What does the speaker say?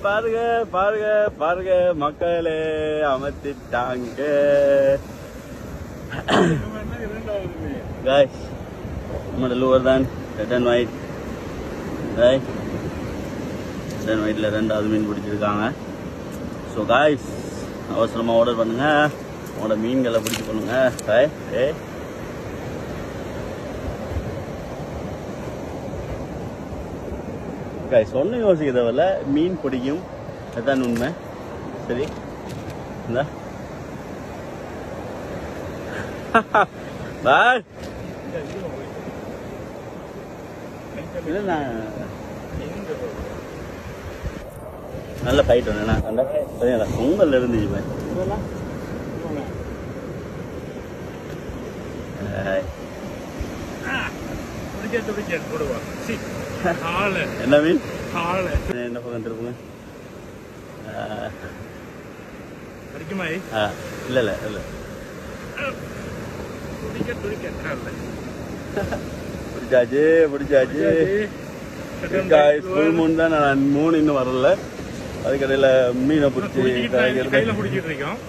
பாருங்க பாருங்க பாருங்க மக்களே அமர்த்திட்டாங்க. Guys, நம்மளோட லூவர் தான் red and white. Red and ஒயிட்ல ரெண்டாவது மீன் பிடிச்சிருக்காங்க. ஸோ காய்ஸ், அவசரமா ஆர்டர் பண்ணுங்க, உங்களோட மீன்களை பிடிச்சி பண்ணுங்க. காய்ஸ், ஒன்றும் யோசிக்க தேவையில்ல, மீன் பிடிக்கும், அதுதான் உண்மை. சரி, இந்த பாய் இல்லை, நல்ல ஃபைட் ஒன்று அந்த பொங்கல் இருந்துச்சு பாய். என்ன மீன் என்ன பக்கம் இருக்குங்க? இல்ல இல்ல இல்ல பிடிச்சாச்சு பிடிச்சாச்சு. ஃபுல் மூணு தான், நான் 3 இன்னும் வரல. அதுக்கடையில மீனை பிடிச்சி கையில பிடிச்சிட்டு இருக்கோம்.